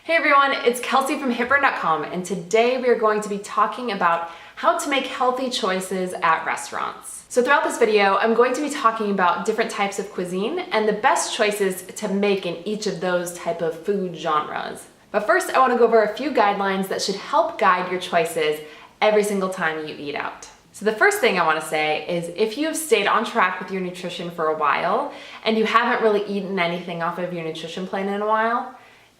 Hey everyone, it's Kelsey from hitburn.com, and today we are going to be talking about how to make healthy choices at restaurants. So throughout this video, I'm going to be talking about different types of cuisine and the best choices to make in each of those type of food genres. But first, I want to go over a few guidelines that should help guide your choices every single time you eat out. So the first thing I want to say is if you have stayed on track with your nutrition for a while and you haven't really eaten anything off of your nutrition plan in a while,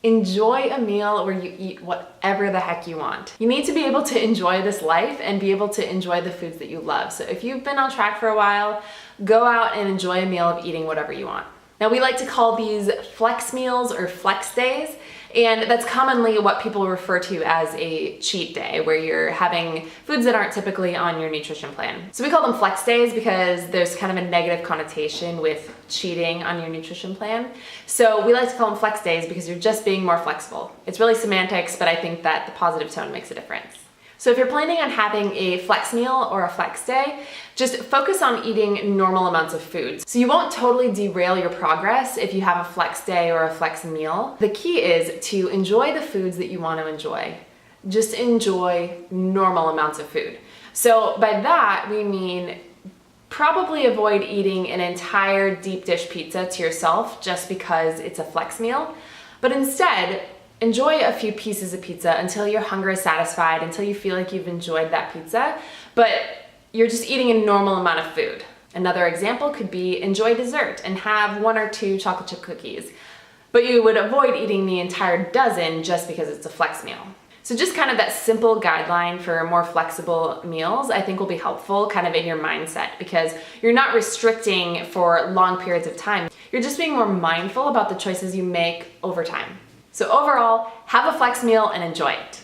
enjoy a meal where you eat whatever the heck you want. You need to be able to enjoy this life and be able to enjoy the foods that you love. So if you've been on track for a while, go out and enjoy a meal of eating whatever you want. Now we like to call these flex meals or flex days, and that's commonly what people refer to as a cheat day, where you're having foods that aren't typically on your nutrition plan. So we call them flex days because there's kind of a negative connotation with cheating on your nutrition plan. So we like to call them flex days because you're just being more flexible. It's really semantics, but I think that the positive tone makes a difference. So if you're planning on having a flex meal or a flex day, just focus on eating normal amounts of food. So you won't totally derail your progress if you have a flex day or a flex meal. The key is to enjoy the foods that you want to enjoy. Just enjoy normal amounts of food. So by that, we mean probably avoid eating an entire deep dish pizza to yourself just because it's a flex meal, but instead, enjoy a few pieces of pizza until your hunger is satisfied, until you feel like you've enjoyed that pizza, but you're just eating a normal amount of food. Another example could be enjoy dessert and have 1 or 2 chocolate chip cookies, but you would avoid eating the entire dozen just because it's a flex meal. So just kind of that simple guideline for more flexible meals, I think will be helpful kind of in your mindset because you're not restricting for long periods of time. You're just being more mindful about the choices you make over time. So overall, have a flex meal and enjoy it.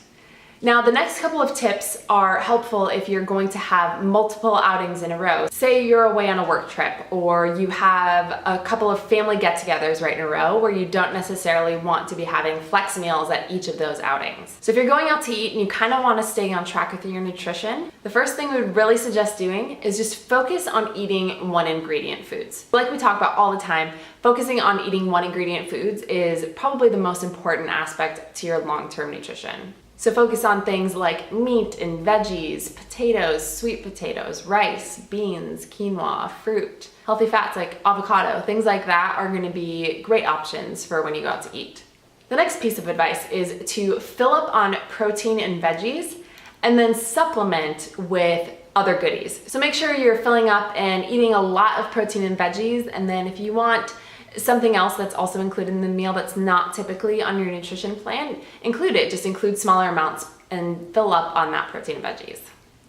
Now, the next couple of tips are helpful if you're going to have multiple outings in a row. Say you're away on a work trip or you have a couple of family get-togethers right in a row where you don't necessarily want to be having flex meals at each of those outings. So if you're going out to eat and you kind of want to stay on track with your nutrition, the first thing we would really suggest doing is just focus on eating one ingredient foods. Like we talk about all the time, focusing on eating one ingredient foods is probably the most important aspect to your long-term nutrition. So focus on things like meat and veggies, potatoes, sweet potatoes, rice, beans, quinoa, fruit. Healthy fats like avocado, things like that are going to be great options for when you go out to eat. The next piece of advice is to fill up on protein and veggies and then supplement with other goodies. So make sure you're filling up and eating a lot of protein and veggies, and then if you want something else that's also included in the meal that's not typically on your nutrition plan, include it. Just include smaller amounts and fill up on that protein and veggies.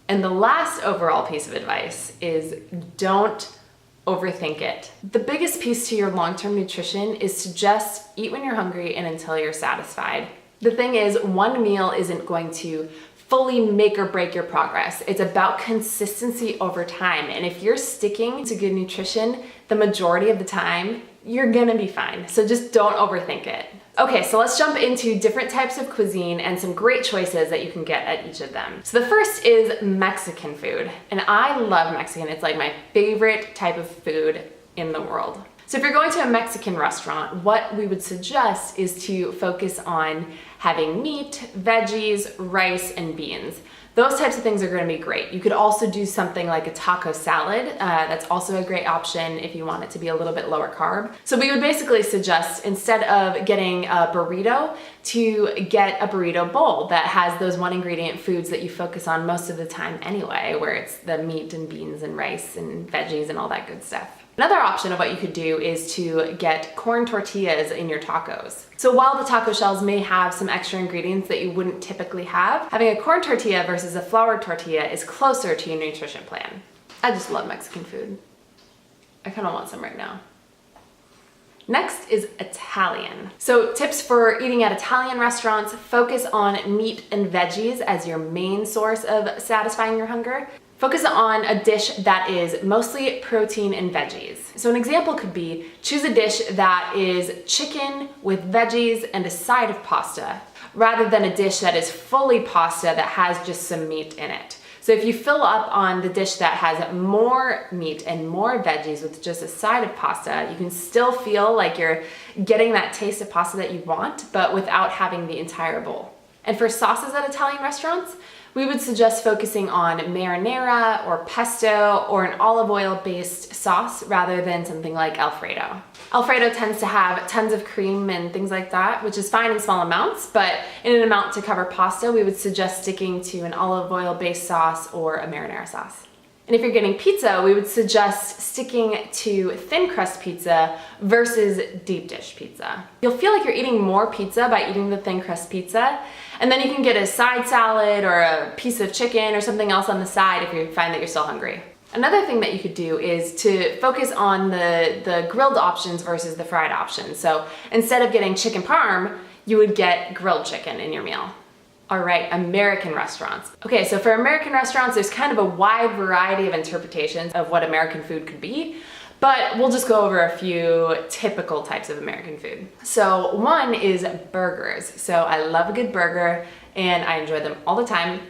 And the last overall piece of advice is don't overthink it. The biggest piece to your long-term nutrition is to just eat when you're hungry and until you're satisfied. The thing is, one meal isn't going to fully make or break your progress. It's about consistency over time. And if you're sticking to good nutrition the majority of the time, you're gonna be fine. So just don't overthink it. Okay, so let's jump into different types of cuisine and some great choices that you can get at each of them. So the first is Mexican food. And I love Mexican. It's like my favorite type of food in the world. So if you're going to a Mexican restaurant, what we would suggest is to focus on having meat, veggies, rice, and beans. Those types of things are going to be great. You could also do something like a taco salad. That's also a great option if you want it to be a little bit lower carb. So we would basically suggest, instead of getting a burrito, to get a burrito bowl that has those one ingredient foods that you focus on most of the time anyway, where it's the meat and beans and rice and veggies and all that good stuff. Another option of what you could do is to get corn tortillas in your tacos. So while the taco shells may have some extra ingredients that you wouldn't typically have, having a corn tortilla versus a flour tortilla is closer to your nutrition plan. I just love Mexican food. I kind of want some right now. Next is Italian. So tips for eating at Italian restaurants: focus on meat and veggies as your main source of satisfying your hunger. Focus on a dish that is mostly protein and veggies. So an example could be choose a dish that is chicken with veggies and a side of pasta, rather than a dish that is fully pasta that has just some meat in it. So if you fill up on the dish that has more meat and more veggies with just a side of pasta, you can still feel like you're getting that taste of pasta that you want, but without having the entire bowl. And for sauces at Italian restaurants, we would suggest focusing on marinara or pesto or an olive oil based sauce rather than something like Alfredo. Alfredo tends to have tons of cream and things like that, which is fine in small amounts, but in an amount to cover pasta, we would suggest sticking to an olive oil based sauce or a marinara sauce. And if you're getting pizza, we would suggest sticking to thin crust pizza versus deep dish pizza. You'll feel like you're eating more pizza by eating the thin crust pizza, and then you can get a side salad or a piece of chicken or something else on the side if you find that you're still hungry. Another thing that you could do is to focus on the grilled options versus the fried options. So instead of getting chicken parm, you would get grilled chicken in your meal. All right, American restaurants. Okay, so for American restaurants, there's kind of a wide variety of interpretations of what American food could be, but we'll just go over a few typical types of American food. So one is burgers. So I love a good burger and I enjoy them all the time.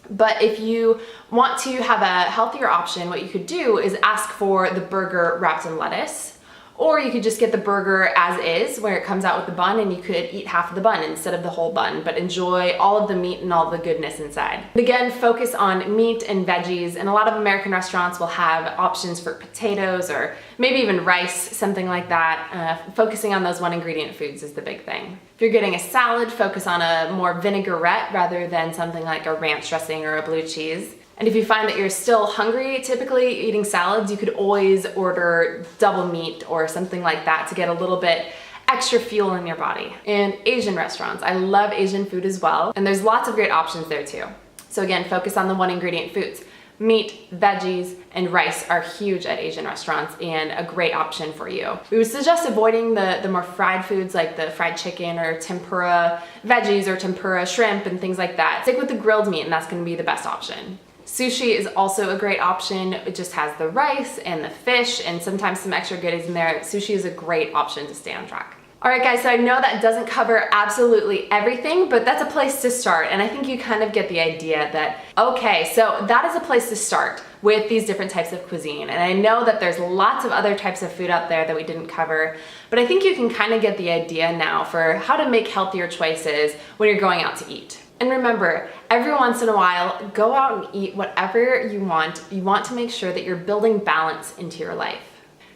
But if you want to have a healthier option, what you could do is ask for the burger wrapped in lettuce. Or you could just get the burger as is, where it comes out with the bun and you could eat half of the bun instead of the whole bun, but enjoy all of the meat and all the goodness inside. But again, focus on meat and veggies, and a lot of American restaurants will have options for potatoes or maybe even rice, something like that. Focusing on those one ingredient foods is the big thing. If you're getting a salad, focus on a more vinaigrette rather than something like a ranch dressing or a blue cheese. And if you find that you're still hungry, typically eating salads, you could always order double meat or something like that to get a little bit extra fuel in your body. And Asian restaurants, I love Asian food as well, and there's lots of great options there too. So again, focus on the one ingredient foods. Meat, veggies, and rice are huge at Asian restaurants and a great option for you. We would suggest avoiding the more fried foods like the fried chicken or tempura veggies or tempura shrimp and things like that. Stick with the grilled meat and that's gonna be the best option. Sushi is also a great option. It just has the rice and the fish and sometimes some extra goodies in there. Sushi is a great option to stay on track. All right guys, so I know that doesn't cover absolutely everything, but that's a place to start. And I think you kind of get the idea that, okay, so that is a place to start with these different types of cuisine. And I know that there's lots of other types of food out there that we didn't cover, but I think you can kind of get the idea now for how to make healthier choices when you're going out to eat. And remember, every once in a while, go out and eat whatever you want. You want to make sure that you're building balance into your life.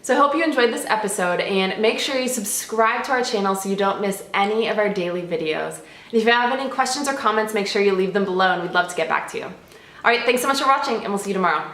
So I hope you enjoyed this episode, and make sure you subscribe to our channel so you don't miss any of our daily videos. And if you have any questions or comments, make sure you leave them below and we'd love to get back to you. All right, thanks so much for watching and we'll see you tomorrow.